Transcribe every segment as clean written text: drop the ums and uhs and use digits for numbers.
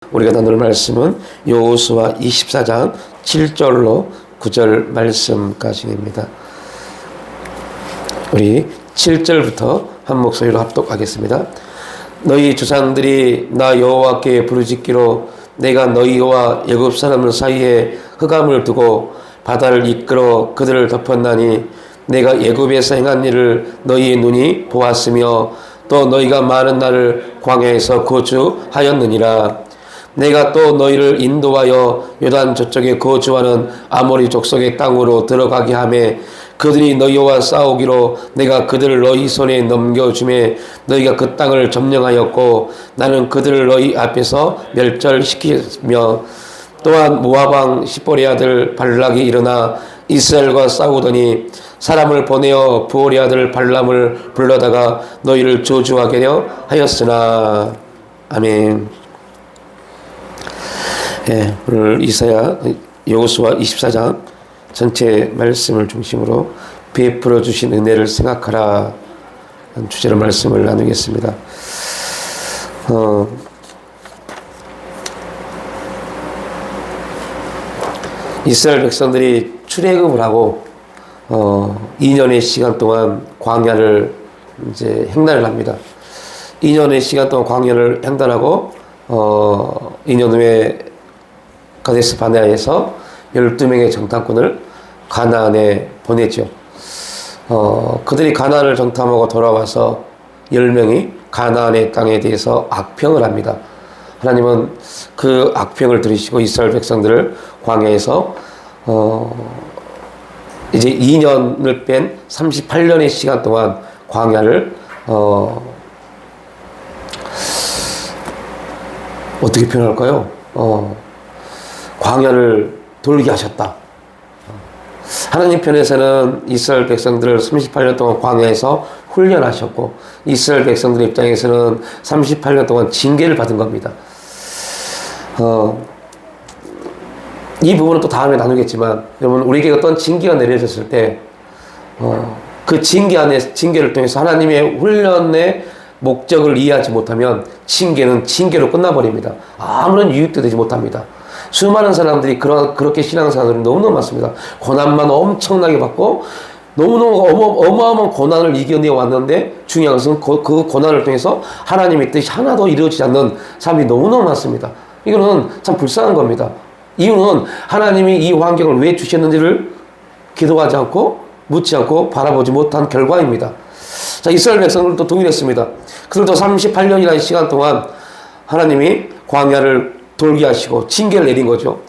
우리가 나눌 말씀은 여호수아 24장 7절로 9절 말씀까지입니다. 우리 7절부터 한 목소리로 합독하겠습니다. 너희 조상들이 나 여호와께 부르짖기로 내가 너희와 애굽 사람들 사이에 흑암을 두고 바다를 이끌어 그들을 덮었나니 내가 애굽에서 행한 일을 너희의 눈이 보았으며 또 너희가 많은 날을 광야에서 거주하였느니라. 내가 또 너희를 인도하여 요단 저쪽에 거주하는 아모리 족속의 땅으로 들어가게 하매 그들이 너희와 싸우기로 내가 그들을 너희 손에 넘겨주매 너희가 그 땅을 점령하였고 나는 그들을 너희 앞에서 멸절시키며 또한 모압 왕 시보리 아들 발락이 일어나 이스라엘과 싸우더니 사람을 보내어 부올의 아들 발람을 불러다가 너희를 저주하게 하였으나. 아멘. 예, 오늘 이사야 여호수아 24장 전체 말씀을 중심으로 베풀어 주신 은혜를 생각하라 주제로 말씀을 나누겠습니다. 이스라엘 백성들이 출애굽을 하고 2년의 시간 동안 광야를 이제 횡단을 합니다. 2년의 시간 동안 광야를 횡단하고 2년 후에 가데스 바네아에서 12명의 정탐꾼을 가나안에 보내죠. 그들이 가나안을 정탐하고 돌아와서 10명이 가나안의 땅에 대해서 악평을 합니다. 하나님은 그 악평을 들으시고 이스라엘 백성들을 광야에서 이제 2년을 뺀 38년의 시간 동안 광야를 어떻게 표현할까요? 광야를 돌게 하셨다. 하나님 편에서는 이스라엘 백성들을 38년 동안 광야에서 훈련하셨고 이스라엘 백성들 입장에서는 38년 동안 징계를 받은 겁니다. 이 부분은 또 다음에 나누겠지만 여러분 우리에게 어떤 징계가 내려졌을 때 그 징계를 통해서 하나님의 훈련의 목적을 이해하지 못하면 징계는 징계로 끝나버립니다. 아무런 유익도 되지 못합니다. 수많은 사람들이 그렇게 신앙생활이 너무너무 많습니다. 고난만 엄청나게 받고 너무너무 어마어마한 고난을 이겨내 왔는데 중요한 것은 그 고난을 통해서 하나님의 뜻이 하나도 이루어지지 않는 사람이 너무너무 많습니다. 이거는 참 불쌍한 겁니다. 이유는 하나님이 이 환경을 왜 주셨는지를 기도하지 않고 묻지 않고 바라보지 못한 결과입니다. 자, 이스라엘 백성들도 동일했습니다. 그들도 38년이라는 시간 동안 하나님이 광야를 돌게 하시고 징계를 내린 거죠.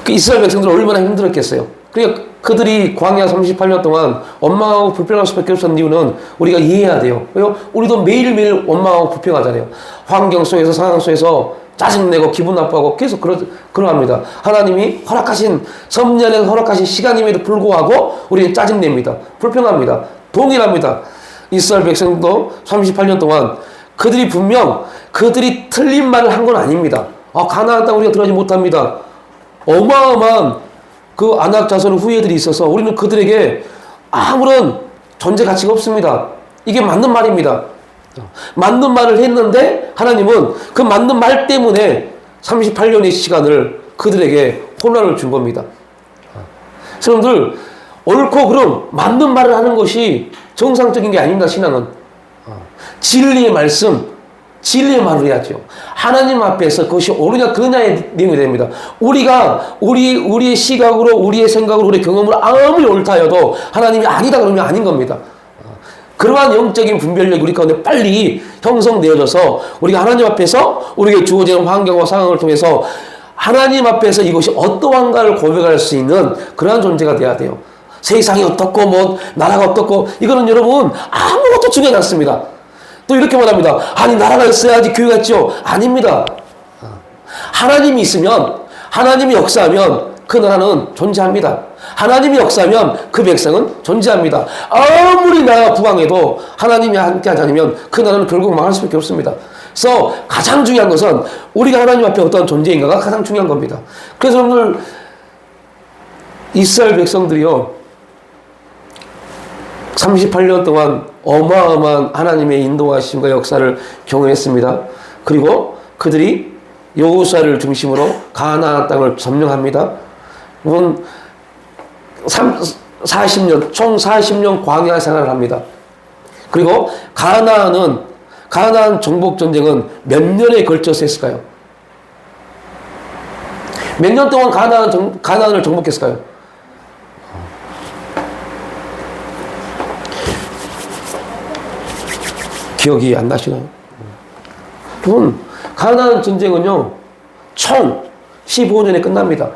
그 이스라엘 백성들은 얼마나 힘들었겠어요. 그러니까 그들이 광야 38년 동안 원망하고 불평할 수밖에 없었던 이유는 우리가 이해해야 돼요. 왜요? 우리도 매일매일 원망하고 불평하잖아요. 환경 속에서 상황 속에서 짜증내고 기분 나빠하고 계속 그러합니다. 하나님이 허락하신 섭년에 허락하신 시간임에도 불구하고 우리는 짜증냅니다. 불평합니다. 동일합니다. 이스라엘 백성도 38년 동안 그들이 분명 그들이 틀린 말을 한 건 아닙니다. 가나안 땅 우리가 들어가지 못합니다. 어마어마한 그 아낙 자손의 후예들이 있어서 우리는 그들에게 아무런 존재 가치가 없습니다. 이게 맞는 말입니다. 맞는 말을 했는데 하나님은 그 맞는 말 때문에 38년의 시간을 그들에게 혼란을 준 겁니다. 여러분들 옳고 그름 맞는 말을 하는 것이 정상적인 게 아닙니다. 신앙은 진리의 말씀, 진리의 말을 해야죠. 하나님 앞에서 그것이 옳으냐 그르냐의 내용이 됩니다. 우리가 우리의 시각으로 우리의 생각으로 우리의 경험으로 아무리 옳다 해도 하나님이 아니다 그러면 아닌 겁니다. 그러한 영적인 분별력이 우리 가운데 빨리 형성되어져서 우리가 하나님 앞에서 우리에게 주어지는 환경과 상황을 통해서 하나님 앞에서 이것이 어떠한가를 고백할 수 있는 그러한 존재가 돼야 돼요. 세상이 어떻고 뭐 나라가 어떻고 이거는 여러분 아무것도 중요하지 않습니다. 또 이렇게 말합니다. 아니 나라가 있어야지 교회가 있죠. 아닙니다. 하나님이 있으면 하나님이 역사하면 그 나라는 존재합니다. 하나님이 역사하면 그 백성은 존재합니다. 아무리 나라가 부강해도 하나님이 함께하지 않으면 그 나라는 결국 망할 수밖에 없습니다. 그래서 가장 중요한 것은 우리가 하나님 앞에 어떤 존재인가가 가장 중요한 겁니다. 그래서 오늘 이스라엘 백성들이요 38년 동안 어마어마한 하나님의 인도하심과 역사를 경험했습니다. 그리고 그들이 여호수아를 중심으로 가나안 땅을 점령합니다. 이건 40년, 총 40년 광야 생활을 합니다. 그리고 가나안 정복 전쟁은 몇 년에 걸쳐서 했을까요? 몇 년 동안 가나안을 정복했을까요? 기억이 안 나시나요? 그건 가나안 전쟁은요, 총 15년에 끝납니다.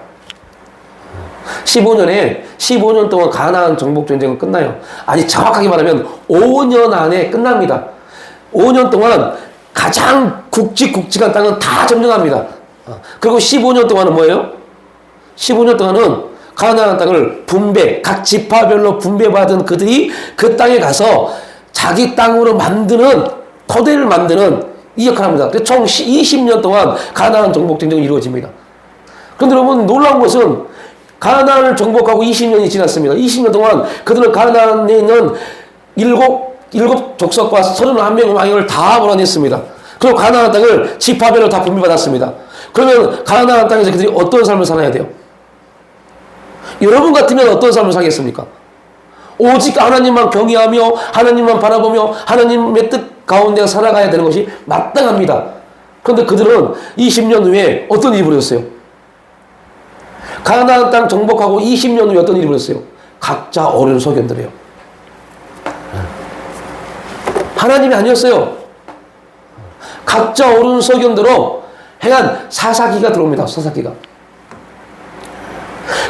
15년 동안 가나안 정복 전쟁은 끝나요. 아니, 정확하게 말하면 5년 안에 끝납니다. 5년 동안 가장 굵직굵직한 땅은 다 점령합니다. 그리고 15년 동안은 뭐예요? 15년 동안은 가나안 땅을 각 지파별로 분배받은 그들이 그 땅에 가서 자기 땅으로 토대를 만드는 이 역할을 합니다. 총 20년 동안 가나안 정복 전쟁이 이루어집니다. 그런데 여러분, 놀라운 것은 가나안을 정복하고 20년이 지났습니다. 20년 동안 그들은 가나안에 있는 일곱 족속과 31명의 왕을 다 몰아냈습니다. 그리고 가나안 땅을 지파별로 다 분배받았습니다. 그러면 가나안 땅에서 그들이 어떤 삶을 살아야 돼요? 여러분 같으면 어떤 삶을 살겠습니까? 오직 하나님만 경외하며 하나님만 바라보며 하나님의 뜻 가운데 살아가야 되는 것이 마땅합니다. 그런데 그들은 20년 후에 어떤 일이 벌어졌어요? 가나안 땅 정복하고 20년 후에 어떤 일이 벌어졌어요? 각자 옳은 소견들이에요. 하나님이 아니었어요. 각자 옳은 소견대로 행한 사사기가 들어옵니다. 사사기가.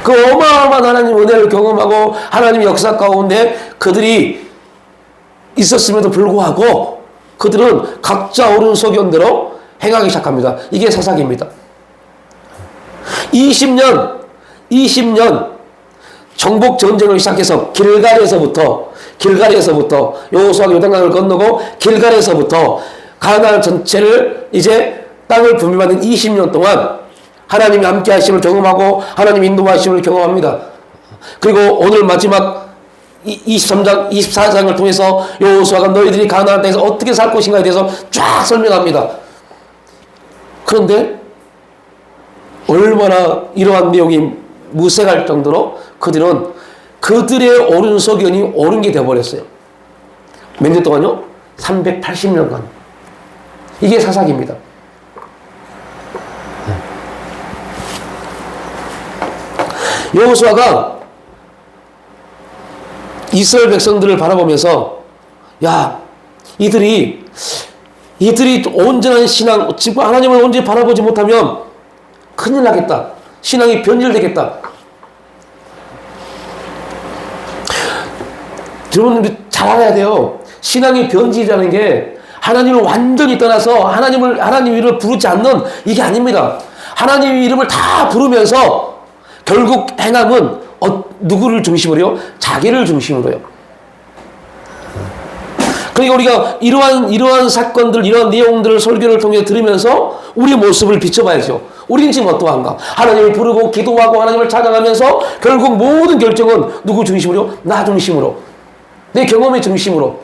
그 어마어마한 하나님 은혜를 경험하고 하나님의 역사 가운데 그들이 있었음에도 불구하고 그들은 각자 옳은 소견대로 행하기 시작합니다. 이게 사사기입니다. 20년 정복 전쟁을 시작해서 길갈에서부터 여호수아가 요단강을 건너고 길갈에서부터 가나안 전체를 이제 땅을 분배받는 20년 동안 하나님이 함께 하심을 경험하고 하나님 인도하심을 경험합니다. 그리고 오늘 마지막 23장, 24장을 통해서 여호수아가 너희들이 가나안 땅에서 어떻게 살 것인가에 대해서 쫙 설명합니다. 그런데 얼마나 이러한 내용이 무색할 정도로 그들의 옳은 소견이 옳은 게 되어버렸어요. 몇 년 동안요? 380년간. 이게 사사기입니다. 여호수아가 이스라엘 백성들을 바라보면서 야, 이들이 온전한 신앙, 지금 하나님을 온전히 바라보지 못하면 큰일 나겠다. 신앙이 변질되겠다. 여러분들이 잘 알아야 돼요. 신앙이 변질이라는 게 하나님을 완전히 떠나서 하나님 이름을 부르지 않는 이게 아닙니다. 하나님 이름을 다 부르면서 결국 행함은 누구를 중심으로요? 자기를 중심으로요. 그러니까 우리가 이러한 사건들, 이러한 내용들을 설교를 통해 들으면서 우리 모습을 비춰봐야죠. 우리는 지금 어떠한가? 하나님을 부르고 기도하고 하나님을 찬양하면서 결국 모든 결정은 누구 중심으로? 나 중심으로. 내 경험의 중심으로.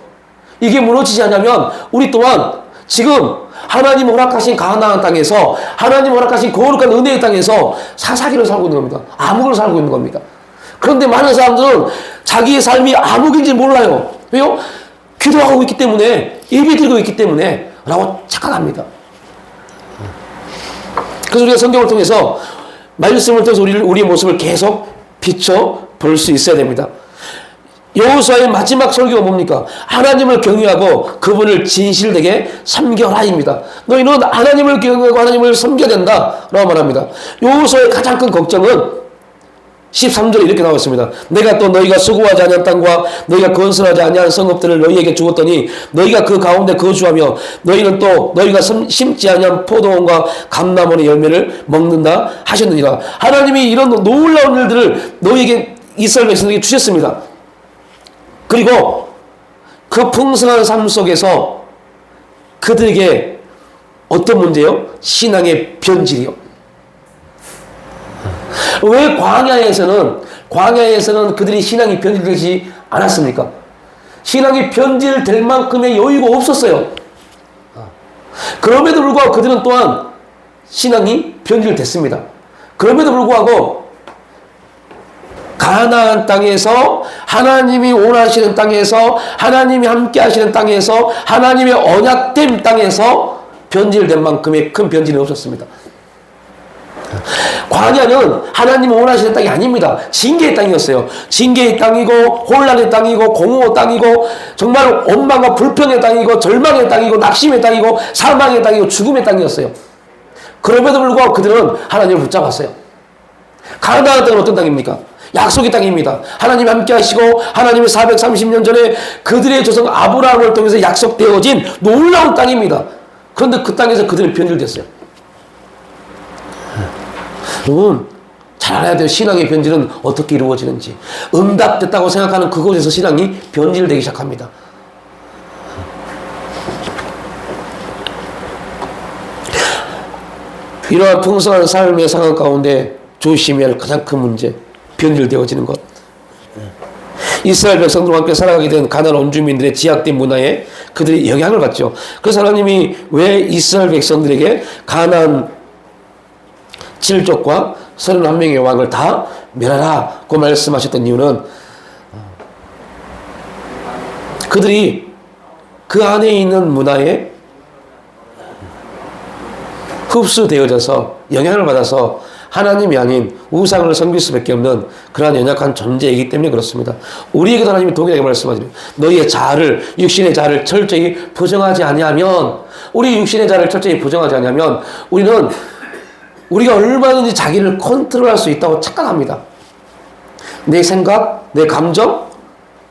이게 무너지지 않으면 우리 또한 지금 하나님 허락하신 가나안 땅에서 하나님 허락하신 거룩한 은혜의 땅에서 사사기로 살고 있는 겁니다. 암흑으로 살고 있는 겁니다. 그런데 많은 사람들은 자기의 삶이 암흑인지 몰라요. 왜요? 기도하고 있기 때문에, 예배드리고 있기 때문에 라고 착각합니다. 그래서 우리가 성경을 통해서 말씀을 통해서 우리의 모습을 계속 비춰 볼 수 있어야 됩니다. 여호수아의 마지막 설교가 뭡니까? 하나님을 경외하고 그분을 진실되게 섬겨라입니다. 너희는 하나님을 경외하고 하나님을 섬겨야 된다라고 말합니다. 여호수아의 가장 큰 걱정은 13절에 이렇게 나와 있습니다. 내가 또 너희가 수고하지 아니한 땅과 너희가 건설하지 아니한 성읍들을 너희에게 주었더니 너희가 그 가운데 거주하며 너희는 또 너희가 심지 아니한 포도원과 감람원의 열매를 먹는다 하셨느니라. 하나님이 이런 놀라운 일들을 너희에게 이스라엘 백성에게 주셨습니다. 그리고 그 풍성한 삶 속에서 그들에게 어떤 문제요? 신앙의 변질이요. 왜 광야에서는 그들이 신앙이 변질되지 않았습니까? 신앙이 변질될 만큼의 여유가 없었어요. 그럼에도 불구하고 그들은 또한 신앙이 변질됐습니다. 그럼에도 불구하고 가나안 땅에서 하나님이 원하시는 땅에서 하나님이 함께 하시는 땅에서 하나님의 언약된 땅에서 변질된 만큼의 큰 변질은 없었습니다. 광야는 하나님이 원하시는 땅이 아닙니다. 징계의 땅이었어요. 징계의 땅이고 혼란의 땅이고 공허의 땅이고 정말 원망과 불평의 땅이고 절망의 땅이고 낙심의 땅이고 사망의 땅이고 죽음의 땅이었어요. 그럼에도 불구하고 그들은 하나님을 붙잡았어요. 가나안 땅은 어떤 땅입니까? 약속의 땅입니다. 하나님이 함께 하시고 하나님이 430년 전에 그들의 조상 아브라함을 통해서 약속되어진 놀라운 땅입니다. 그런데 그 땅에서 그들은 변질됐어요. 여러분 잘 알아야 돼요. 신앙의 변질은 어떻게 이루어지는지. 응답됐다고 생각하는 그곳에서 신앙이 변질되기 시작합니다. 이러한 풍성한 삶의 상황 가운데 조심해야 할 가장 큰 문제, 변질되어지는 것. 이스라엘 백성들과 함께 살아가게 된 가나안 원주민들의 지약된 문화에 그들이 영향을 받죠. 그래서 하나님이 왜 이스라엘 백성들에게 가나안 7족과 31명의 왕을 다 멸하라고 말씀하셨던 이유는 그들이 그 안에 있는 문화에 흡수되어져서 영향을 받아서 하나님이 아닌 우상을 섬길 수밖에 없는 그러한 연약한 존재이기 때문에 그렇습니다. 우리에게도 하나님이 동일하게 말씀하시죠. 너희의 자아를, 육신의 자아를 철저히 부정하지 아니하면, 우리 육신의 자아를 철저히 부정하지 아니하면 우리는 우리가 얼마든지 자기를 컨트롤할 수 있다고 착각합니다. 내 생각, 내 감정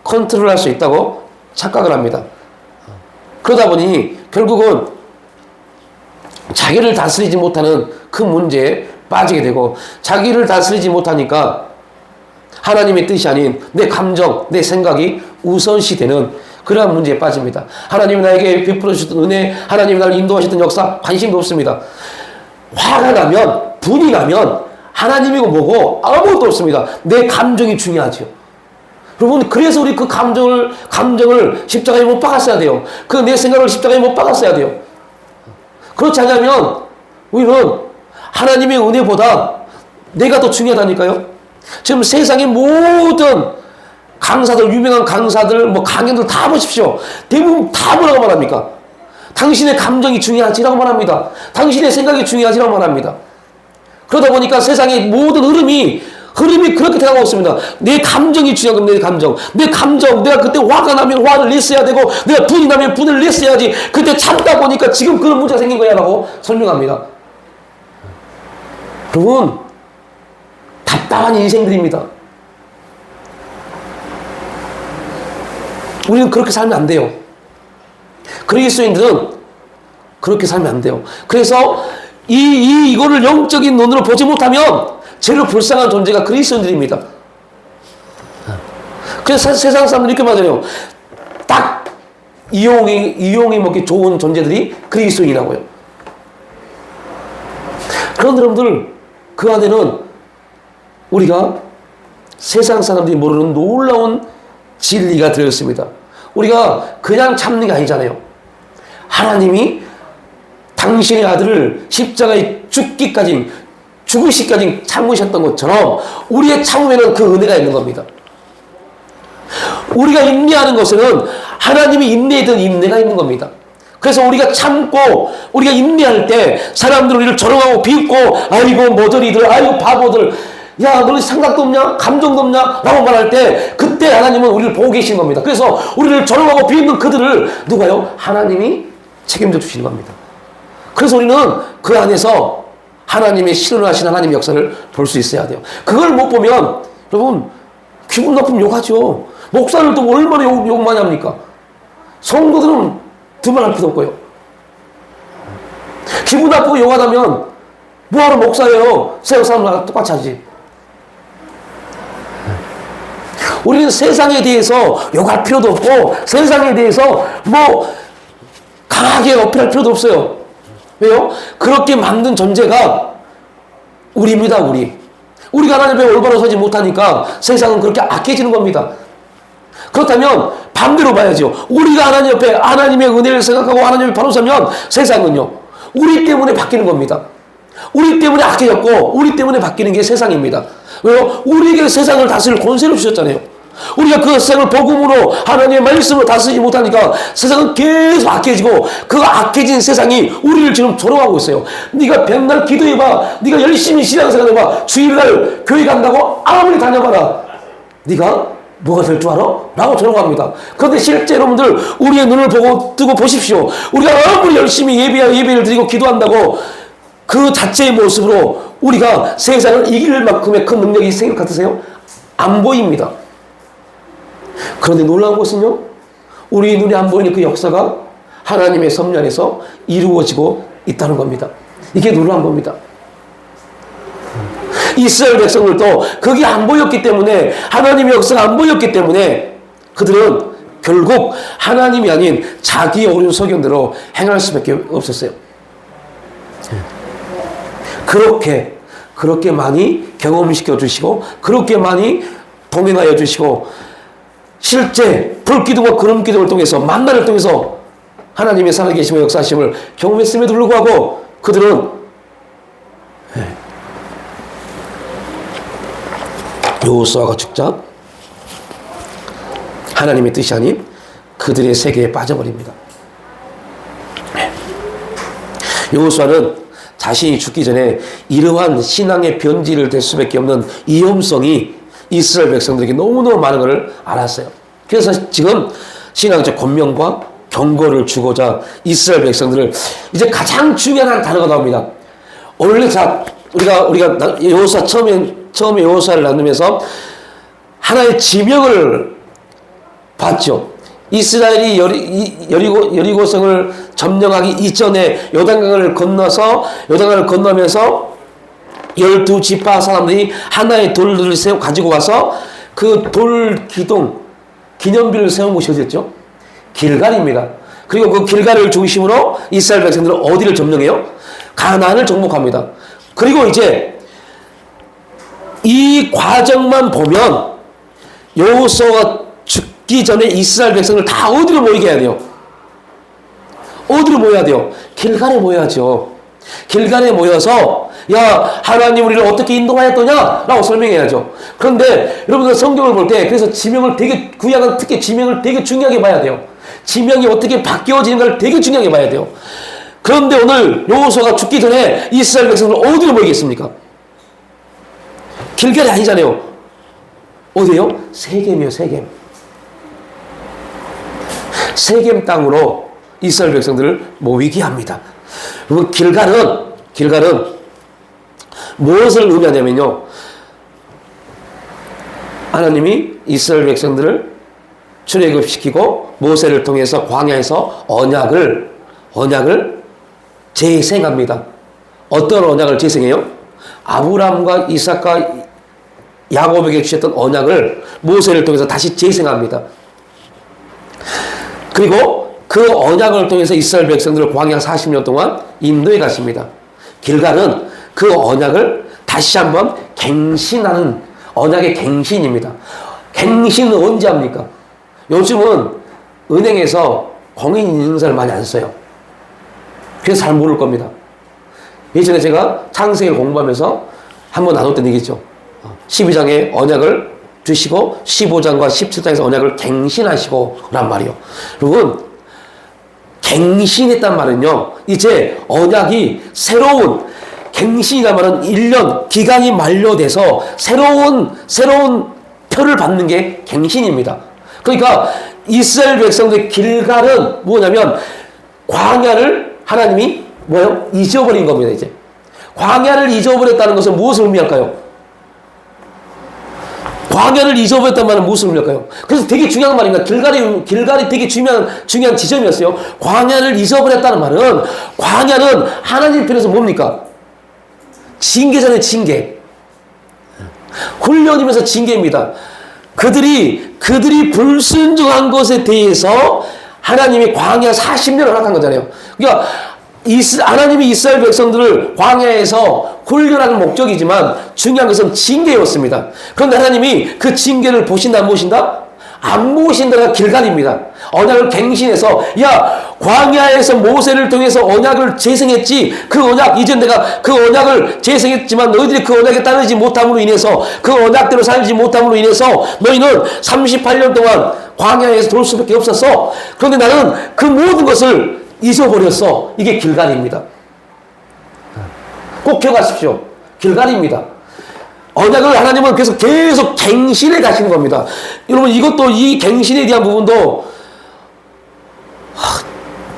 컨트롤할 수 있다고 착각을 합니다. 그러다 보니 결국은 자기를 다스리지 못하는 그 문제에 빠지게 되고, 자기를 다스리지 못하니까 하나님의 뜻이 아닌 내 감정, 내 생각이 우선시 되는 그러한 문제에 빠집니다. 하나님이 나에게 베풀어 주셨던 은혜, 하나님이 나를 인도하셨던 역사 관심도 없습니다. 화가 나면, 분이 나면 하나님이고 뭐고 아무것도 없습니다. 내 감정이 중요하죠. 여러분, 그래서 우리 그 감정을 십자가에 못 박았어야 돼요. 그 내 생각을 십자가에 못 박았어야 돼요. 그렇지 않으면 우리는 하나님의 은혜보다 내가 더 중요하다니까요. 지금 세상의 모든 강사들, 유명한 강사들, 뭐 강연들 다 보십시오. 대부분 다 뭐라고 말합니까? 당신의 감정이 중요하지라고 말합니다. 당신의 생각이 중요하지라고 말합니다. 그러다 보니까 세상의 모든 흐름이 그렇게 돼가고 있습니다. 내 감정이 중요한 겁니다. 내 감정, 내가 그때 화가 나면 화를 냈어야 되고, 내가 분이 나면 분을 냈어야지. 그때 참다 보니까 지금 그런 문제가 생긴 거야 라고 설명합니다. 여러분, 답답한 인생들입니다. 우리는 그렇게 살면 안 돼요. 그리스도인들은 그렇게 살면 안 돼요. 그래서 이거를 영적인 눈으로 보지 못하면 제일 불쌍한 존재가 그리스도인들입니다. 그래서 세상 사람들이 이렇게 말해요. 딱 이용이 먹기 좋은 존재들이 그리스도인이라고요. 그런 여러분들, 그 안에는 우리가 세상 사람들이 모르는 놀라운 진리가 들어있습니다. 우리가 그냥 참는 게 아니잖아요. 하나님이 당신의 아들을 십자가에 죽으시기까지 참으셨던 것처럼 우리의 참음에는 그 은혜가 있는 겁니다. 우리가 인내하는 것에는 하나님이 인내했던 인내가 있는 겁니다. 그래서 우리가 참고 우리가 인내할 때 사람들은 우리를 조롱하고 비웃고, 아이고 머저리들, 아이고 바보들, 야 너는 생각도 없냐, 감정도 없냐 라고 말할 때, 그때 하나님은 우리를 보고 계신 겁니다. 그래서 우리를 조롱하고 비웃는 그들을 누가요? 하나님이 책임져 주시는 겁니다. 그래서 우리는 그 안에서 하나님의 실현하신 하나님의 역사를 볼 수 있어야 돼요. 그걸 못 보면 여러분 기분 나쁘면 욕하죠. 목사를 또 얼마나 욕 많이 합니까? 성도들은 두말할 필요 없고요. 기분 나쁘고 욕하다면 뭐하러 목사예요? 세상 사람들과 똑같이 하지. 우리는 세상에 대해서 욕할 필요도 없고, 세상에 대해서 뭐 강하게 어필할 필요도 없어요. 왜요? 그렇게 만든 존재가 우리입니다. 우리가 하나님 앞에 올바로 서지 못하니까 세상은 그렇게 악해지는 겁니다. 그렇다면 반대로 봐야죠. 우리가 하나님 옆에 하나님의 은혜를 생각하고 하나님을 바로 서면 세상은요, 우리 때문에 바뀌는 겁니다. 우리 때문에 악해졌고 우리 때문에 바뀌는 게 세상입니다. 왜요? 우리에게 세상을 다스릴 권세를 주셨잖아요. 우리가 그 세상을 복음으로 하나님의 말씀으로 다스리지 못하니까 세상은 계속 악해지고 그 악해진 세상이 우리를 지금 조롱하고 있어요. 네가 백날 기도해봐, 네가 열심히 신앙생활해봐, 주일날 교회 간다고 아무리 다녀봐라, 네가 뭐가 될 줄 알아? 라고 조롱합니다. 그런데 실제 여러분들 우리의 눈을 보고 뜨고 보십시오. 우리가 아무리 열심히 예배를 드리고 기도한다고 그 자체의 모습으로 우리가 세상을 이길 만큼의 큰 능력이 생길 것 같으세요? 안 보입니다. 그런데 놀라운 것은요, 우리 눈에 안 보이는 그 역사가 하나님의 섭리 안에서 이루어지고 있다는 겁니다. 이게 놀라운 겁니다. 이스라엘 백성들도 그게 안 보였기 때문에, 하나님의 역사가 안 보였기 때문에 그들은 결국 하나님이 아닌 자기의 옳은 소견대로 행할 수밖에 없었어요. 그렇게 많이 경험시켜 주시고, 그렇게 많이 동행하여 주시고, 실제 불기둥과 구름기둥을 통해서, 만나를 통해서 하나님의 살아계심과 역사하심을 경험했음에도 불구하고 그들은 여호수아가 죽자 하나님의 뜻이 아닌 그들의 세계에 빠져버립니다. 여호수아는 자신이 죽기 전에 이러한 신앙의 변질을 될 수밖에 없는 위험성이 이스라엘 백성들에게 너무너무 많은 것을 알았어요. 그래서 지금 신앙적 권면과 경고를 주고자 이스라엘 백성들을 이제 가장 중요한 단어가 나옵니다. 원래 우리가 여호수아 처음에 여호수아를 나누면서 하나의 지명을 봤죠. 이스라엘이 여리고성을 점령하기 이전에 요단강을 건너면서 12지파 사람들이 하나의 돌들을 가지고 와서 그 돌 기념비를 세운 곳이 어디였죠? 길갈입니다. 그리고 그 길갈을 중심으로 이스라엘 백성들은 어디를 점령해요? 가나안을 정복합니다. 그리고 이제 이 과정만 보면 여호수아가 죽기 전에 이스라엘 백성들 다 어디로 모이게 해야 돼요? 어디로 모여야 돼요? 길갈에 모여야죠. 길갈에 모여서 야, 하나님 우리를 어떻게 인도하였더냐? 라고 설명해야죠. 그런데 여러분들 성경을 볼 때 그래서 지명을 되게, 구약은 특히 지명을 되게 중요하게 봐야 돼요. 지명이 어떻게 바뀌어지는가를 되게 중요하게 봐야 돼요. 그런데 오늘 여호수아가 죽기 전에 이스라엘 백성들 어디로 모이겠습니까? 길갈이 아니잖아요. 어디예요? 세겜이요, 세겜. 세겜 땅으로 이스라엘 백성들을 모이게 합니다. 그리고 길갈은 무엇을 의미하냐면요, 하나님이 이스라엘 백성들을 출애굽시키고 모세를 통해서 광야에서 언약을 재생합니다. 어떤 언약을 재생해요? 아브라함과 이삭과 야곱에게 주셨던 언약을 모세를 통해서 다시 재생합니다. 그리고 그 언약을 통해서 이스라엘 백성들을 광야 40년 동안 인도해 가십니다. 길갈은 그 언약을 다시 한번 갱신하는 언약의 갱신입니다. 갱신은 언제 합니까? 요즘은 은행에서 공인인증서를 많이 안 써요. 그래서 잘 모를 겁니다. 예전에 제가 창세기를 공부하면서 한번 나눴던 얘기죠. 12장의 언약을 주시고 15장과 17장에서 언약을 갱신하시고 란 말이요. 여러분, 갱신했단 말은요, 이제 언약이 갱신이란 말은 1년 기간이 만료돼서 새로운 표를 받는 게 갱신입니다. 그러니까 이스라엘 백성들의 길갈은 뭐냐면 광야를 하나님이 잊어버린 겁니다. 이제 광야를 잊어버렸다는 것은 무엇을 의미할까요? 광야를 잊어버렸다는 말은 무엇을 의미할까요? 그래서 되게 중요한 말입니다. 길갈이 되게 중요한 지점이었어요. 광야를 잊어버렸다는 말은, 광야는 하나님 편에서 뭡니까? 징계잖아요, 징계. 훈련이면서 징계입니다. 그들이 불순종한 것에 대해서 하나님이 광야 40년을 허락한 거잖아요. 그러니까 하나님이 이스라엘 백성들을 광야에서 훈련하는 목적이지만 중요한 것은 징계였습니다. 그런데 하나님이 그 징계를 보신다 안 보신다? 안 보신다가 길갈입니다. 언약을 갱신해서, 야, 광야에서 모세를 통해서 언약을 재생했지. 그 언약, 이전 내가 그 언약을 재생했지만 너희들이 그 언약에 따르지 못함으로 인해서, 그 언약대로 살지 못함으로 인해서 너희는 38년 동안 광야에서 돌 수밖에 없었어. 그런데 나는 그 모든 것을 잊어버렸어. 이게 길갈입니다. 꼭 기억하십시오. 길갈입니다. 언약을 하나님은 계속 갱신해 가시는 겁니다. 여러분, 이것도, 이 갱신에 대한 부분도,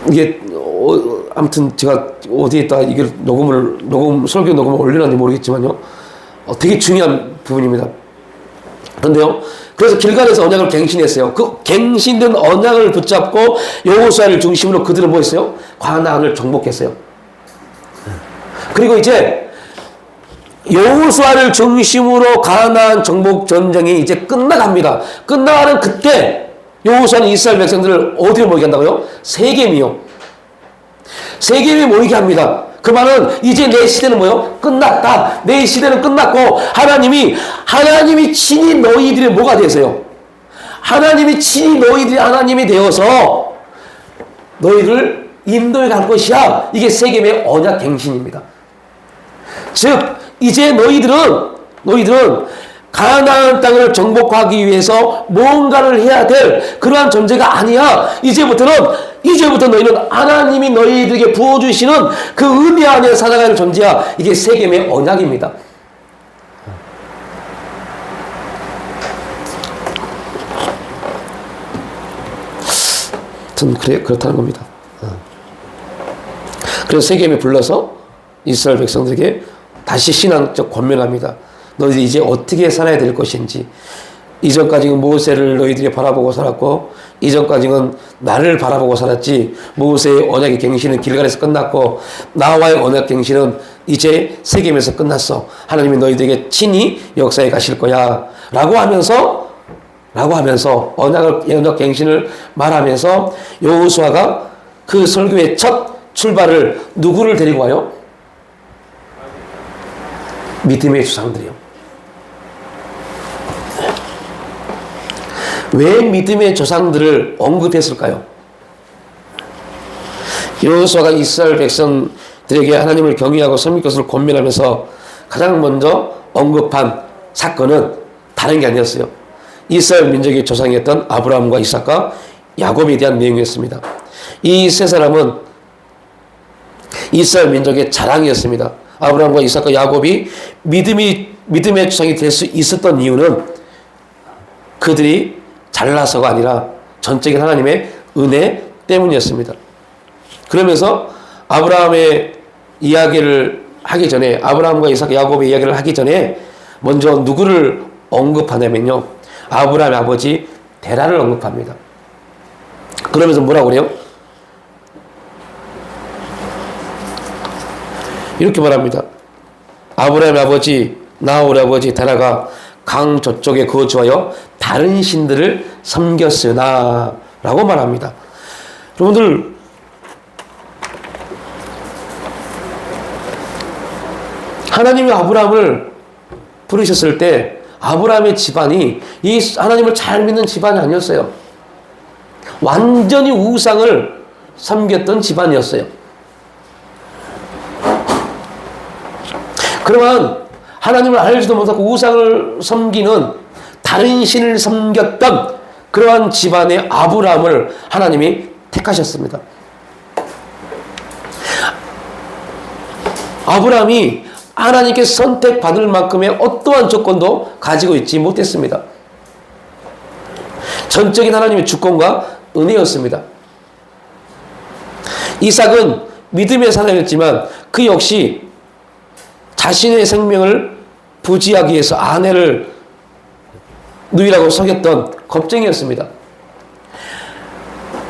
이게, 아무튼 제가 어디에다 이걸 설교 녹음을 올려놨는지 모르겠지만요. 되게 중요한 부분입니다. 그런데요, 그래서 길갈에서 언약을 갱신했어요. 그 갱신된 언약을 붙잡고 여호수아를 중심으로 그들은 뭐 했어요? 가나안을 정복했어요. 그리고 이제 여호수아를 중심으로 가나안 정복 전쟁이 이제 끝나갑니다. 끝나가는 그때 여호수아는 이스라엘 백성들을 어디로 모이게 한다고요? 세겜이요. 세겜에 모이게 합니다. 그 말은 이제 내 시대는 뭐요? 끝났다. 내 시대는 끝났고 하나님이 친히 너희들의 뭐가 되세요? 하나님이 친히 너희들이 하나님이 되어서 너희를 인도해 갈 것이야. 이게 세겜의 언약 갱신입니다. 즉 이제 너희들은 가나안 땅을 정복하기 위해서 뭔가를 해야 될 그러한 존재가 아니야. 이제부터 너희는 하나님이 너희들에게 부어주시는 그 은혜 안에 살아가는 존재야. 이게 세겜의 언약입니다. 그렇다는 겁니다. 그래서 세겜에 불러서 이스라엘 백성들에게 다시 신앙적 권면합니다. 너희들이 이제 어떻게 살아야 될 것인지. 이전까지는 모세를 너희들이 바라보고 살았고, 이전까지는 나를 바라보고 살았지. 모세의 언약의 갱신은 길갈에서 끝났고, 나와의 언약 갱신은 이제 세겜에서 끝났어. 하나님이 너희들에게 친히 역사에 가실 거야. 라고 하면서 언약 갱신을 말하면서 여호수아가 그 설교의 첫 출발을 누구를 데리고 와요? 믿음의 조상들이요. 왜 믿음의 조상들을 언급했을까요? 여호수아가 이스라엘 백성들에게 하나님을 경외하고 섬길 것을 권면하면서 가장 먼저 언급한 사건은 다른 게 아니었어요. 이스라엘 민족의 조상이었던 아브라함과 이삭과 야곱에 대한 내용이었습니다. 이 세 사람은 이스라엘 민족의 자랑이었습니다. 아브라함과 이삭과 야곱이 믿음의 조상이 될 수 있었던 이유는 그들이 잘나서가 아니라 전적인 하나님의 은혜 때문이었습니다. 그러면서 아브라함의 이야기를 하기 전에, 아브라함과 이삭, 야곱의 이야기를 하기 전에 먼저 누구를 언급하냐면요, 아브라함의 아버지 데라를 언급합니다. 그러면서 뭐라고 그래요? 이렇게 말합니다. 아브라함의 아버지 나홀의 아버지 데라가 강 저쪽에 거주하여 다른 신들을 섬겼으나 라고 말합니다. 여러분들, 하나님이 아브라함을 부르셨을 때 아브라함의 집안이 이 하나님을 잘 믿는 집안이 아니었어요. 완전히 우상을 섬겼던 집안이었어요. 그러면 하나님을 알지도 못하고 우상을 섬기는 다른 신을 섬겼던 그러한 집안의 아브라함을 하나님이 택하셨습니다. 아브라함이 하나님께 선택받을 만큼의 어떠한 조건도 가지고 있지 못했습니다. 전적인 하나님의 주권과 은혜였습니다. 이삭은 믿음의 사람이었지만 그 역시 자신의 생명을 부지하기 위해서 아내를 누이라고 속였던 겁쟁이였습니다.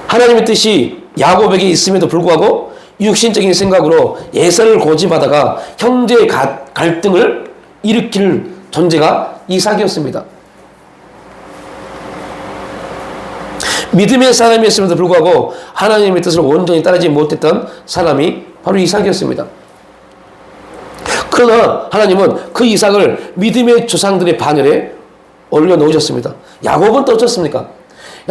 하나님의 뜻이 야곱에게 있음에도 불구하고 육신적인 생각으로 에서를 고집하다가 형제의 갈등을 일으킬 존재가 이삭이었습니다. 믿음의 사람이었음에도 불구하고 하나님의 뜻을 온전히 따르지 못했던 사람이 바로 이삭이었습니다. 그러나 하나님은 그 이삭을 믿음의 조상들의 반열에 올려놓으셨습니다. 야곱은 또 어쩌습니까?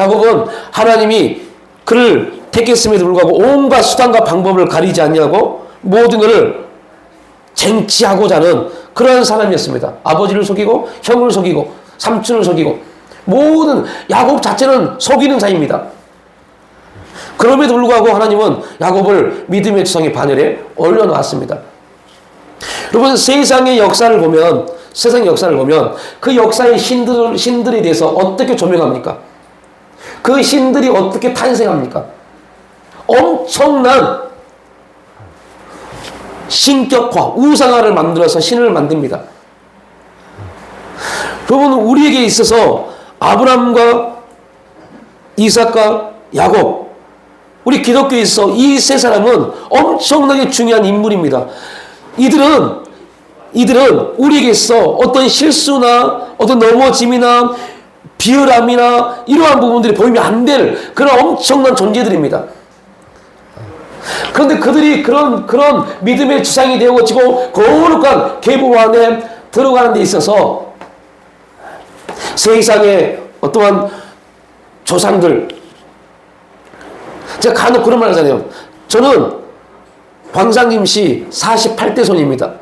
야곱은 하나님이 그를 택했음에도 불구하고 온갖 수단과 방법을 가리지 않냐고 모든 것을 쟁취하고자 하는 그런 사람이었습니다. 아버지를 속이고 형을 속이고 삼촌을 속이고 모든 야곱 자체는 속이는 자입니다. 그럼에도 불구하고 하나님은 야곱을 믿음의 지성의 반열에 올려놓았습니다. 여러분 세상의 역사를 보면 그 역사의 신들에 대해서 어떻게 조명합니까? 그 신들이 어떻게 탄생합니까? 엄청난 신격화, 우상화를 만들어서 신을 만듭니다. 여러분 우리에게 있어서 아브라함과 이삭과 야곱, 우리 기독교에 있어 이 세 사람은 엄청나게 중요한 인물입니다. 이들은 우리에게 있어 어떤 실수나 어떤 넘어짐이나 비열함이나 이러한 부분들이 보이면 안 될 그런 엄청난 존재들입니다. 그런데 그들이 그런 믿음의 지상이 되어지고 거룩한 계보 안에 들어가는 데 있어서 세상의 어떠한 조상들, 제가 간혹 그런 말 하잖아요. 저는 광상김씨 48대 손입니다.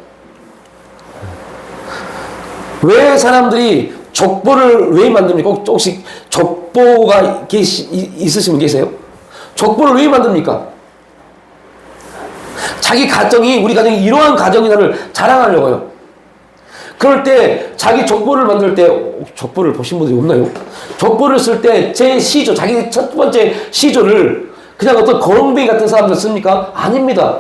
왜 사람들이 족보를 왜 만듭니까? 혹시 족보가 있으시면 계세요? 족보를 왜 만듭니까? 자기 가정이, 우리 가정이 이러한 가정이다를 자랑하려고요. 그럴 때 자기 족보를 만들 때, 족보를 보신 분들이 없나요? 족보를 쓸 때 제 시조, 자기 첫 번째 시조를 그냥 어떤 거렁뱅이 같은 사람들 씁니까? 아닙니다.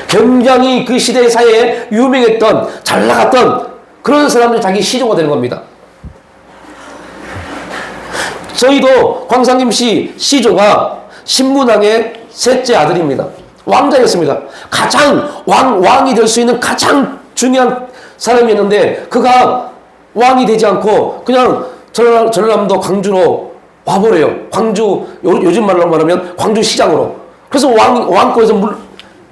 굉장히 그 시대 사이에 유명했던, 잘 나갔던 그런 사람들이 자기 시조가 되는 겁니다. 저희도 광상김씨 시조가 신문왕의 셋째 아들입니다. 왕자였습니다. 가장 왕이 될 수 있는 가장 중요한 사람이었는데 그가 왕이 되지 않고 그냥 전라남도 광주로 와버려요. 광주, 요즘 말로 말하면 광주시장으로. 그래서 왕권에서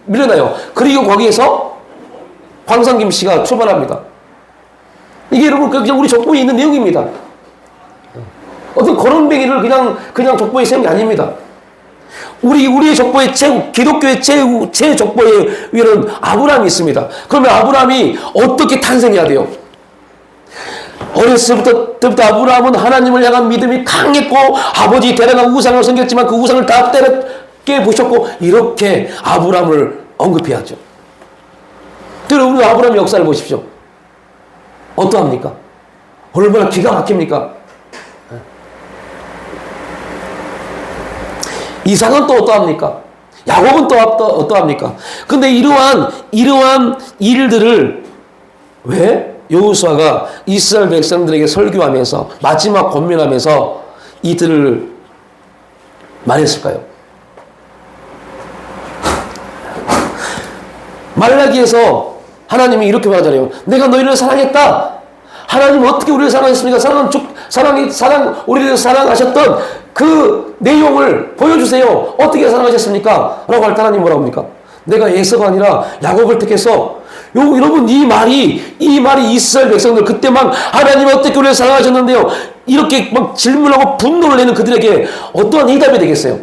밀려나요. 그리고 거기에서 광상김씨가 출발합니다. 이게 여러분 그냥 우리 족보에 있는 내용입니다. 어떤 거렁뱅이를 그냥 족보에 세운 게 아닙니다. 우리의 족보에 기독교의 제 족보에 위에는 아브라함이 있습니다. 그러면 아브라함이 어떻게 탄생해야 돼요? 어렸을 때부터 아브라함은 하나님을 향한 믿음이 강했고 아버지 대단한 우상을 섬겼지만 그 우상을 다 깨부셨고 이렇게 아브라함을 언급해야죠. 여러분 아브라함의 역사를 보십시오. 어떠합니까? 얼마나 기가 막힙니까? 이삭은 또 어떠합니까? 야곱은 또 어떠합니까? 근데 이러한 일들을 왜 여호수아가 이스라엘 백성들에게 설교하면서 마지막 권면하면서 이들을 말했을까요? 말라기에서 하나님이 이렇게 말하잖아요. 내가 너희를 사랑했다. 하나님은 어떻게 우리를 사랑했습니까? 우리를 사랑하셨던 그 내용을 보여주세요. 어떻게 사랑하셨습니까? 라고 할 때 하나님 뭐라고 합니까? 내가 에서가 아니라 야곱을 택해서 여러분 이 말이 이스라엘 백성들 그때 막 하나님이 어떻게 우리를 사랑하셨는데요. 이렇게 막 질문하고 분노를 내는 그들에게 어떠한 해답이 되겠어요?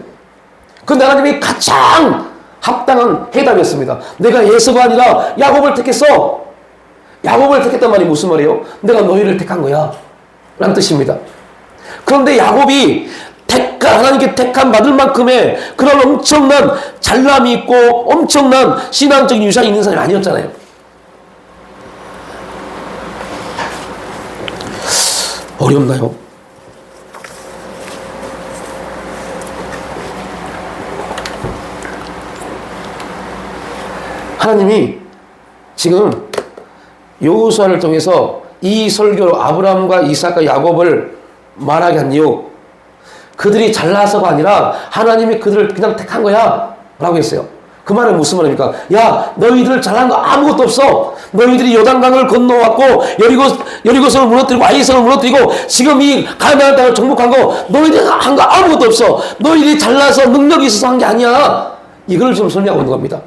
그런데 하나님이 가장 합당한 해답이었습니다. 내가 에서가 아니라 야곱을 택했어. 야곱을 택했단 말이 무슨 말이에요? 내가 너희를 택한 거야 라는 뜻입니다. 그런데 야곱이 하나님께 택함 받을 만큼의 그런 엄청난 잘남이 있고 엄청난 신앙적인 유산이 있는 사람이 아니었잖아요. 어렵나요? 하나님이 지금 여호수아를 통해서 이 설교로 아브라함과 이삭과 야곱을 말하게 한 이유, 그들이 잘나서가 아니라 하나님이 그들을 그냥 택한 거야 라고 했어요. 그 말은 무슨 말입니까? 야, 너희들 잘한 거 아무것도 없어. 너희들이 요단강을 건너왔고 여리고성을 무너뜨리고 아이성을 무너뜨리고 지금 이 가나안 땅을 정복한 거 너희들이 한 거 아무것도 없어. 너희들이 잘나서 능력이 있어서 한 게 아니야. 이걸 좀 설명하고 있는 겁니다.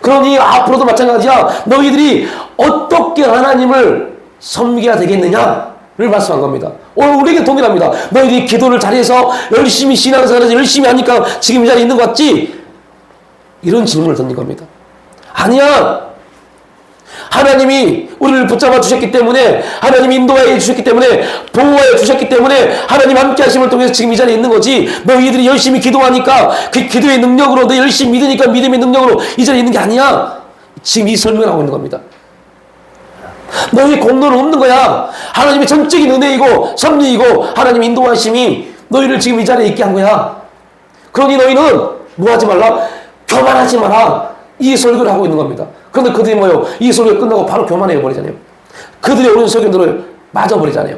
그러니 앞으로도 마찬가지야. 너희들이 어떻게 하나님을 섬겨야 되겠느냐? 말씀한 겁니다. 오늘 우리에게 동일합니다. 너희들이 기도를 잘해서 열심히 신앙생활에서 열심히 하니까 지금 이 자리에 있는 것 같지? 이런 질문을 던진 겁니다. 아니야. 하나님이 우리를 붙잡아 주셨기 때문에, 하나님이 인도하여 주셨기 때문에, 보호하여 주셨기 때문에, 하나님 함께 하심을 통해서 지금 이 자리에 있는 거지. 너희들이 열심히 기도하니까, 그 기도의 능력으로, 너 열심히 믿으니까 믿음의 능력으로 이 자리에 있는 게 아니야. 지금 이 설명을 하고 있는 겁니다. 너희 공로는 없는 거야. 하나님의 전적인 은혜이고 섭리이고 하나님의 인도하심이 너희를 지금 이 자리에 있게 한 거야. 그러니 너희는 뭐 하지 말라? 교만하지 마라. 이 설교를 하고 있는 겁니다. 그런데 그들이 뭐요? 이 설교 끝나고 바로 교만해 버리잖아요. 그들의 옳은 설교들을 맞아버리잖아요.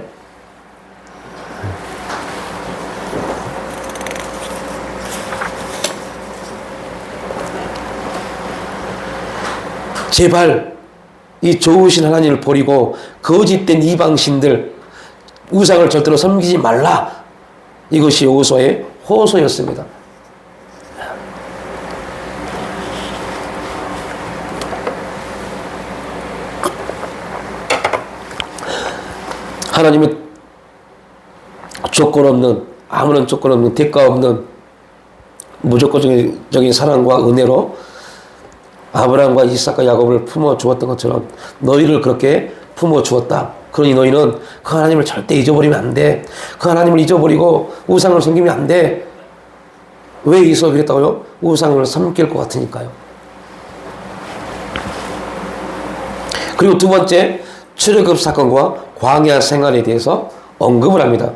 제발 이 좋으신 하나님을 버리고 거짓된 이방신들, 우상을 절대로 섬기지 말라. 이것이 여호수아의 호소였습니다. 하나님은 조건 없는, 아무런 조건 없는, 대가 없는 무조건적인 사랑과 은혜로 아브라함과 이삭과 야곱을 품어 주었던 것처럼 너희를 그렇게 품어 주었다. 그러니 너희는 그 하나님을 절대 잊어버리면 안 돼. 그 하나님을 잊어버리고 우상을 섬기면 안 돼. 왜 이삭이 그랬다고요? 우상을 섬길 것 같으니까요. 그리고 두 번째, 출애굽 사건과 광야 생활에 대해서 언급을 합니다.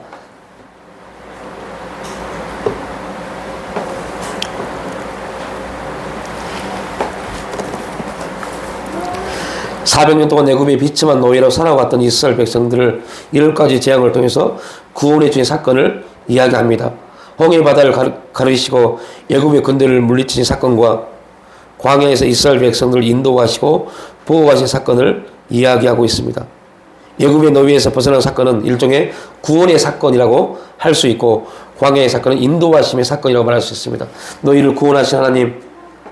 400년 동안 애굽의 비참한 노예로 살아왔던 이스라엘 백성들을 1월까지 재앙을 통해서 구원해 주신 사건을 이야기합니다. 홍해 바다를 가르시고 애굽의 군대를 물리치신 사건과 광야에서 이스라엘 백성들을 인도하시고 보호하신 사건을 이야기하고 있습니다. 애굽의 노예에서 벗어난 사건은 일종의 구원의 사건이라고 할 수 있고, 광야의 사건은 인도하심의 사건이라고 말할 수 있습니다. 너희를 구원하신 하나님,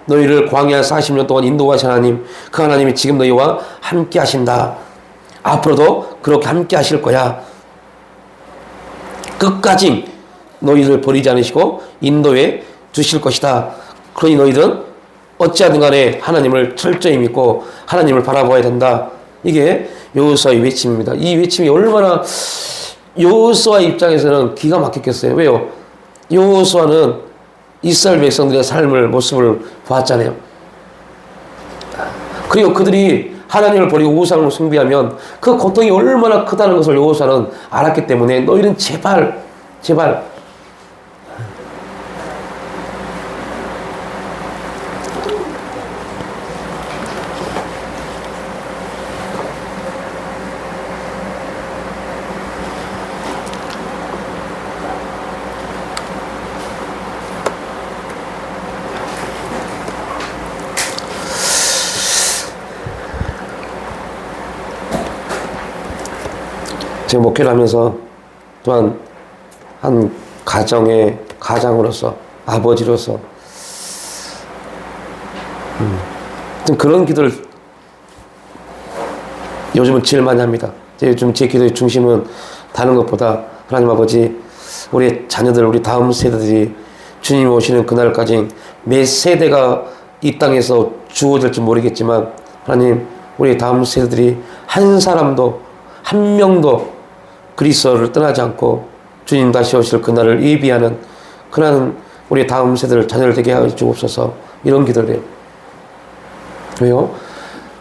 너희를 광야 40년 동안 인도하신 하나님, 그 하나님이 지금 너희와 함께 하신다. 앞으로도 그렇게 함께 하실 거야. 끝까지 너희를 버리지 않으시고 인도해 주실 것이다. 그러니 너희들은 어찌하든 간에 하나님을 철저히 믿고 하나님을 바라보아야 된다. 이게 여호수아의 외침입니다. 이 외침이 얼마나 여호수아 입장에서는 기가 막혔겠어요. 왜요? 여호수아는 이스라엘 백성들의 삶을, 모습을 보았잖아요. 그리고 그들이 하나님을 버리고 우상을 숭배하면 그 고통이 얼마나 크다는 것을 여호수아는 알았기 때문에 너희는 제발 제가 목회를 하면서 또한 한 가장으로서, 아버지로서 좀 그런 기도를 요즘은 제일 많이 합니다. 요즘 제 기도의 중심은 다른 것보다 하나님 아버지, 우리 자녀들, 우리 다음 세대들이 주님 오시는 그날까지 몇 세대가 이 땅에서 주어질지 모르겠지만 하나님, 우리 다음 세대들이 한 사람도, 한 명도 그리스도를 떠나지 않고 주님 다시 오실 그날을 예비하는 그날은 우리 다음 세대를 자녀를 되게 하여 주옵소서. 이런 기도를 해요. 왜요?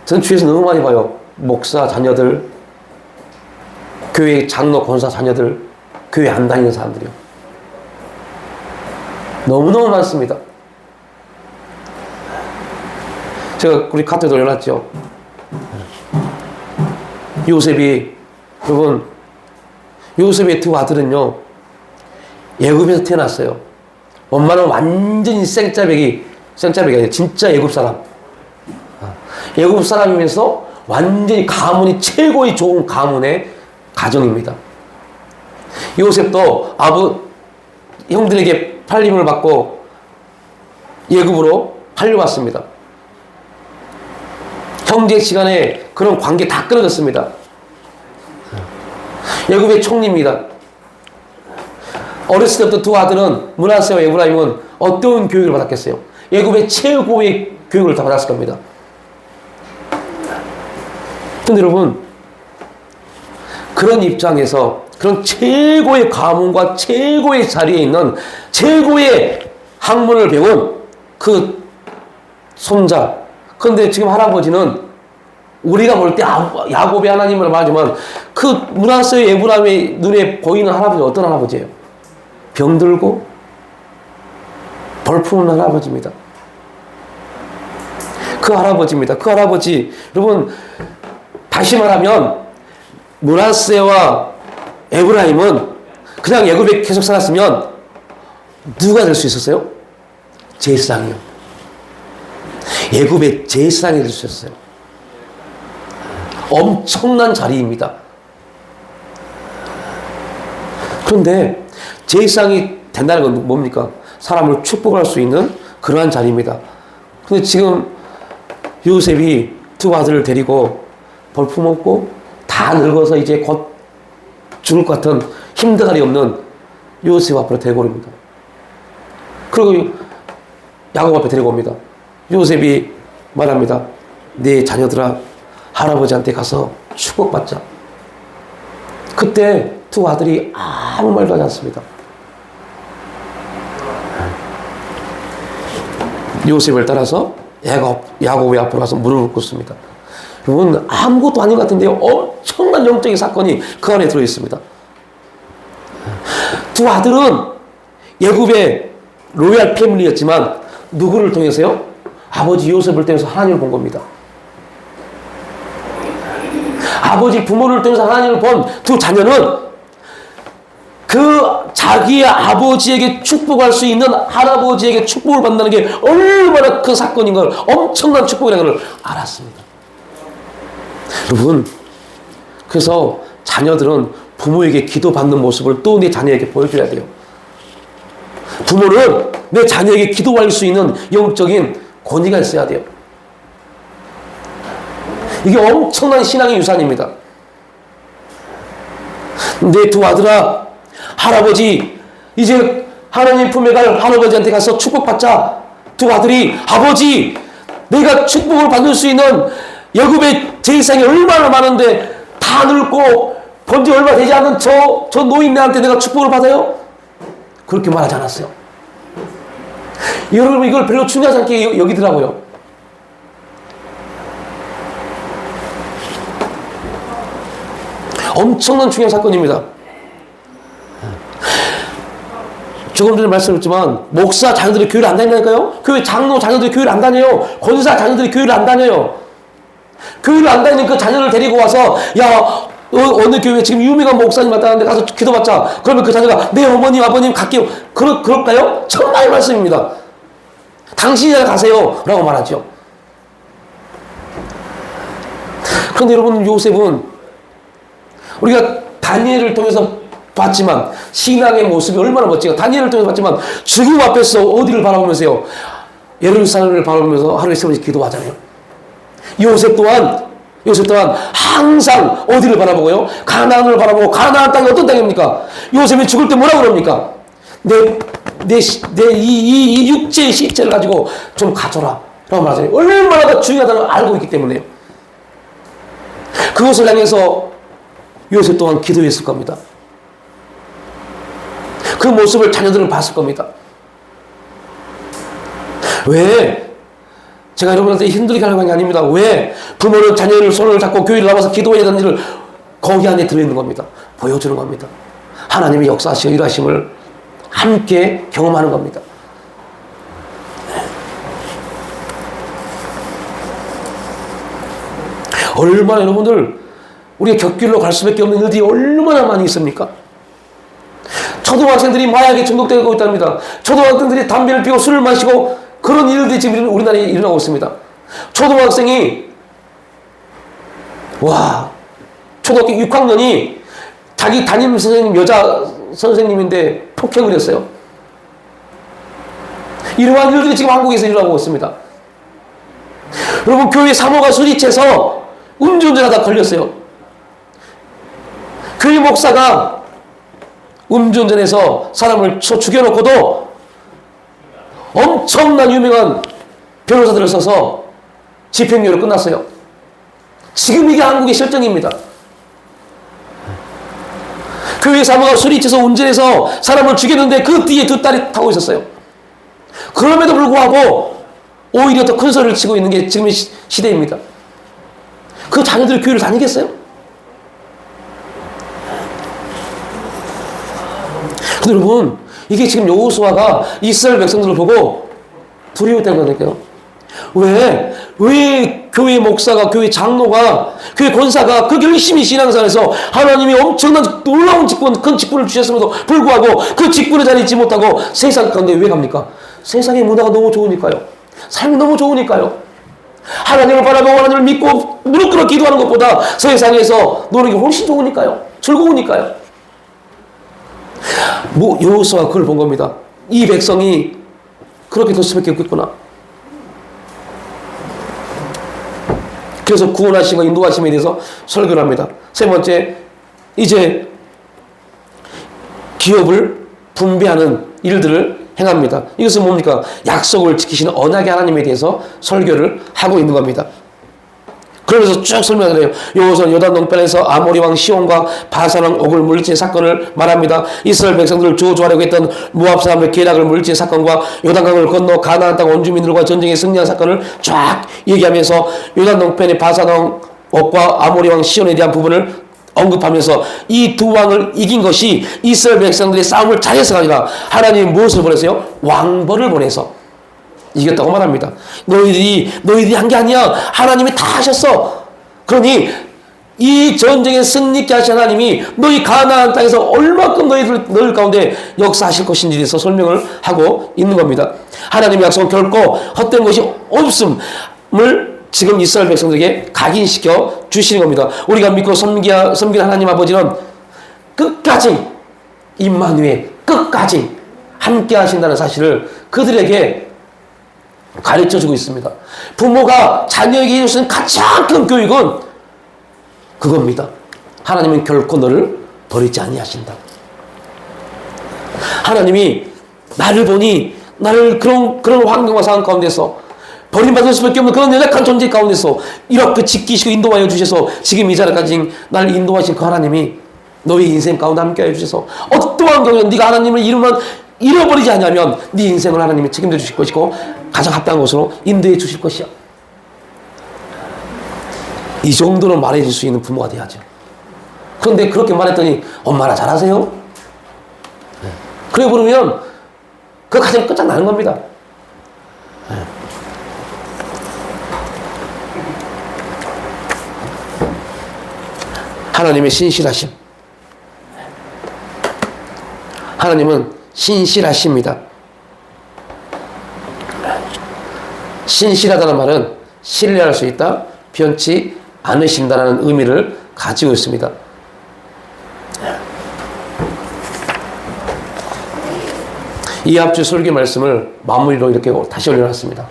저는 주위에서 너무 많이 봐요. 목사 자녀들, 교회 장로 권사 자녀들, 교회 안 다니는 사람들이요. 너무너무 많습니다. 제가 우리 카톡에도 올려놨죠. 요셉의 두 아들은요, 애굽에서 태어났어요. 엄마는 완전히 생짜배기 아니라 진짜 애굽 사람. 애굽 사람이면서 완전히 가문이 최고의 좋은 가문의 가정입니다. 요셉도 형들에게 팔림을 받고 애굽으로 팔려왔습니다. 형제 시간에 그런 관계 다 끊어졌습니다. 애굽의 총리입니다. 어렸을 때부터 두 아들은 므낫세와 에브라임은 어떤 교육을 받았겠어요? 애굽의 최고의 교육을 다 받았을 겁니다. 근데 여러분, 그런 입장에서 그런 최고의 가문과 최고의 자리에 있는 최고의 학문을 배운 그 손자. 그런데 지금 할아버지는 우리가 볼 때 야곱의 하나님을 말하지만 그 므낫세의 에브라임의 눈에 보이는 할아버지는 어떤 할아버지예요? 병들고 벌품은 할아버지입니다. 그 할아버지입니다. 그 할아버지, 여러분, 다시 말하면 므낫세와 에브라임은 그냥 애굽에 계속 살았으면 누가 될 수 있었어요? 제사장이요. 애굽의 제사장이 될 수 있었어요. 엄청난 자리입니다. 그런데 제사장이 된다는 건 뭡니까? 사람을 축복할 수 있는 그러한 자리입니다. 근데 지금 요셉이 두 아들을 데리고 벌품없고 다 늙어서 이제 곧 죽을 것 같은 힘대가리 없는 요셉 앞으로 데리고 옵니다. 그리고 야곱 앞에 데리고 옵니다. 요셉이 말합니다. 네 자녀들아, 할아버지한테 가서 축복받자. 그때 두 아들이 아무 말도 하지 않습니다. 요셉을 따라서 야곱의 앞으로 가서 무릎을 꿇습니다. 여러분, 아무것도 아닌 것 같은데요, 엄청난 영적인 사건이 그 안에 들어있습니다. 두 아들은 애굽의 로얄 패밀리였지만 누구를 통해서요? 아버지 요셉을 통해서 하나님을 본 겁니다. 아버지 부모를 통해서 하나님을 본 두 자녀는 그 자기의 아버지에게 축복할 수 있는 할아버지에게 축복을 받는다는 게 얼마나 큰 사건인 걸, 엄청난 축복이라는 걸 알았습니다. 여러분, 그래서 자녀들은 부모에게 기도받는 모습을 또 내 자녀에게 보여줘야 돼요. 부모는 내 자녀에게 기도할 수 있는 영적인 권위가 있어야 돼요. 이게 엄청난 신앙의 유산입니다. 내 두 아들아, 할아버지 이제 하나님 품에 갈 할아버지한테 가서 축복받자. 두 아들이 아버지, 내가 축복을 받을 수 있는 애굽의 제사장이 얼마나 많은데 다 늙고 본지 얼마 되지 않은 저 노인네한테 내가 축복을 받아요? 그렇게 말하지 않았어요. 여러분, 이걸 별로 중요하지 않게 여기더라고요. 엄청난 중요한 사건입니다. 조금 전에 말씀드렸지만 목사 자녀들이 교회를 안 다닌다니까요. 교회 장로 자녀들이 교회를 안 다녀요. 권사 자녀들이 교회를 안 다녀요. 교회를 안 다니는 그 자녀를 데리고 와서, 야, 어느 교회 지금 유명한 목사님 왔다는데 가서 기도받자. 그러면 그 자녀가 네 어머님 아버님 갈게요. 그럴까요? 정말 말씀입니다. 당신이 가세요 라고 말하죠. 그런데 여러분, 요셉은 우리가 다니엘을 통해서 봤지만 신앙의 모습이 얼마나 멋지고, 다니엘을 통해서 봤지만 죽음 앞에서 어디를 바라보면서요? 예루살렘을 바라보면서 하루에 3번씩 기도하잖아요. 요셉 또한 항상 어디를 바라보고요? 가나안을 바라보고, 가나안 땅이 어떤 땅입니까? 요셉이 죽을 때 뭐라고 그럽니까? 이 육체의 시체를 가지고 좀 가져라 라고 말하잖아요. 얼마나 중요하다는 걸 알고 있기 때문에요. 그것을 향해서 요셉 또한 기도했을 겁니다. 그 모습을 자녀들은 봤을 겁니다. 왜? 제가 여러분한테 힘들게 하는 게 아닙니다. 왜? 부모는 자녀를 손을 잡고 교회를 나와서 기도해야 되는 일을 거기 안에 들어있는 겁니다. 보여주는 겁니다. 하나님의 역사하시고 일하심을 함께 경험하는 겁니다. 얼마나 여러분들, 우리가 곁길로 갈 수밖에 없는 일들이 얼마나 많이 있습니까? 초등학생들이 마약에 중독되고 있답니다. 초등학생들이 담배를 피우고 술을 마시고, 그런 일들이 지금 우리나라에 일어나고 있습니다. 초등학생이, 초등학교 6학년이 자기 담임 선생님, 여자 선생님인데 폭행을 했어요. 이러한 일들이 지금 한국에서 일어나고 있습니다. 여러분, 교회 사모가 술이 채서 음주운전하다 걸렸어요. 교회 목사가 음주운전해서 사람을 죽여놓고도 엄청난 유명한 변호사들을 써서 집행유예로 끝났어요. 지금 이게 한국의 실정입니다. 교회 사모가 술이 취해서 운전해서 사람을 죽였는데 그 뒤에 두 딸이 타고 있었어요. 그럼에도 불구하고 오히려 더 큰 소리를 치고 있는 게 지금의 시대입니다. 그 자녀들이 교회를 다니겠어요? 근데 여러분, 이게 지금 여호수아가 이스라엘 백성들을 보고 두려웠다는 거니까요. 왜 교회 목사가, 교회 장로가, 교회 권사가 그렇게 열심히 신앙생활해서 하나님이 엄청난 놀라운 직분, 큰 직분을 주셨음에도 불구하고 그 직분에 자리에 있지 못하고 세상 가운데 왜 갑니까? 세상의 문화가 너무 좋으니까요. 삶이 너무 좋으니까요. 하나님을 바라보고 하나님을 믿고 무릎 꿇어 기도하는 것보다 세상에서 노는 게 훨씬 좋으니까요. 즐거우니까요. 여호수아가 그걸 본 겁니다. 이 백성이 그렇게 될 수밖에 없겠구나. 그래서 구원하심과 인도하심에 대해서 설교를 합니다. 세 번째, 이제 기업을 분배하는 일들을 행합니다. 이것은 뭡니까? 약속을 지키시는 언약의 하나님에 대해서 설교를 하고 있는 겁니다. 그러면서 쭉 설명을 해요. 여호수아는 요단 동편에서 아모리 왕 시온과 바산 왕 옥을 물리친 사건을 말합니다. 이스라엘 백성들을 저주하려고 했던 모압 사람의 계략을 물리친 사건과 요단강을 건너 가나안 땅 원주민들과 전쟁에 승리한 사건을 쫙 얘기하면서 요단 동편의 바산 왕 옥과 아모리 왕 시온에 대한 부분을 언급하면서 이 두 왕을 이긴 것이 이스라엘 백성들의 싸움을 잘해서가 아니라 하나님이 무엇을 보내세요? 왕벌을 보내서 이겼다고 말합니다. 너희들이 한 게 아니야. 하나님이 다 하셨어. 그러니 이 전쟁에 승리케 하신 하나님이 너희 가나안 땅에서 얼마큼 너희들 가운데 역사하실 것인지에 대해서 설명을 하고 있는 겁니다. 하나님의 약속은 결코 헛된 것이 없음을 지금 이스라엘 백성들에게 각인시켜 주시는 겁니다. 우리가 믿고 섬기는 하나님 아버지는 끝까지 임마누엘, 끝까지 함께 하신다는 사실을 그들에게 가르쳐주고 있습니다. 부모가 자녀에게 해주시는 가장 큰 교육은 그겁니다. 하나님은 결코 너를 버리지 아니하신다. 하나님이 나를 보니 나를 그런 환경과 상황 가운데서 버림받을 수밖에 없는 그런 연약한 존재 가운데서 이렇게 지키시고 인도하여 주셔서 지금 이 자리까지 나를 인도하신 그 하나님이 너의 인생 가운데 함께하여 주셔서 어떠한 경우는 네가 하나님을 잃어버리지 않으면 네 인생을 하나님이 책임져 주실 것이고 가장 합당한 것으로 인도해 주실 것이야. 이 정도는 말해줄 수 있는 부모가 돼야죠. 그런데 그렇게 말했더니 엄마나 잘하세요? 그래 부르면 그거 가장 끝장나는 겁니다. 하나님의 신실하심. 하나님은 신실하십니다. 신실하다는 말은 신뢰할 수 있다, 변치 않으신다는 의미를 가지고 있습니다. 이 합주 설교 말씀을 마무리로 이렇게 다시 올려놨습니다.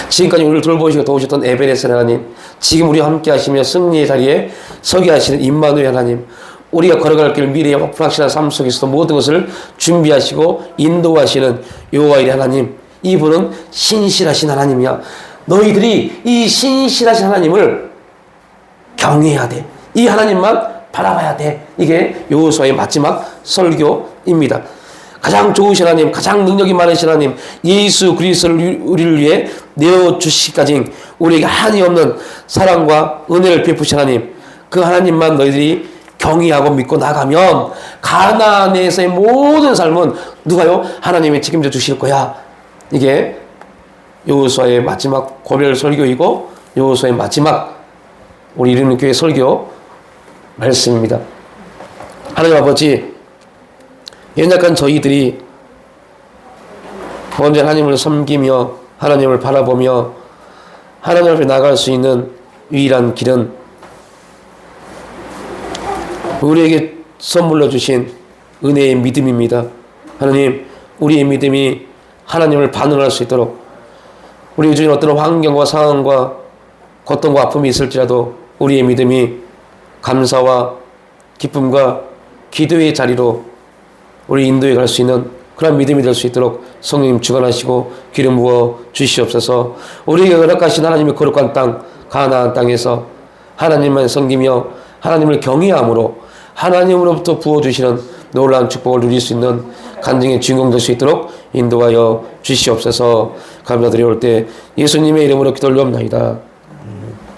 지금까지 우리를 돌보시고 도우셨던 에베네스 하나님, 지금 우리와 함께 하시며 승리의 자리에 서게 하시는 임마누엘 하나님, 우리가 걸어갈 길 미래의 불확실한 삶 속에서도 모든 것을 준비하시고 인도하시는 여호와의 하나님, 이분은 신실하신 하나님이야. 너희들이 이 신실하신 하나님을 경외해야 돼. 이 하나님만 바라봐야 돼. 이게 여호수아의 마지막 설교입니다. 가장 좋으신 하나님, 가장 능력이 많으신 하나님, 예수 그리스도를 우리를 위해 내어주시기까지 우리에게 한이 없는 사랑과 은혜를 베푸신 하나님, 그 하나님만 너희들이 경외하고 믿고 나가면 가나안에서의 모든 삶은 누가요? 하나님이 책임져 주실 거야. 이게 여호수아의 마지막 고별 설교이고 여호수아의 마지막 우리 이르는 교회 설교 말씀입니다. 하나님 아버지, 연약한 저희들이 먼저 하나님을 섬기며 하나님을 바라보며 하나님 앞에 나갈 수 있는 유일한 길은 우리에게 선물로 주신 은혜의 믿음입니다. 하나님, 우리의 믿음이 하나님을 반응할 수 있도록, 우리 주인 어떤 환경과 상황과 고통과 아픔이 있을지라도 우리의 믿음이 감사와 기쁨과 기도의 자리로 우리 인도에 갈 수 있는 그런 믿음이 될 수 있도록 성령님 주관하시고 기름 부어 주시옵소서. 우리에게 허락하신 하나님의 거룩한 땅 가나안 땅에서 하나님만 섬기며 하나님을 경외함으로 하나님으로부터 부어주시는 놀라운 축복을 누릴 수 있는 간증의 주인공 될 수 있도록 인도하여 주시옵소서. 감사드리올 때 예수님의 이름으로 기도를 올리옵나이다.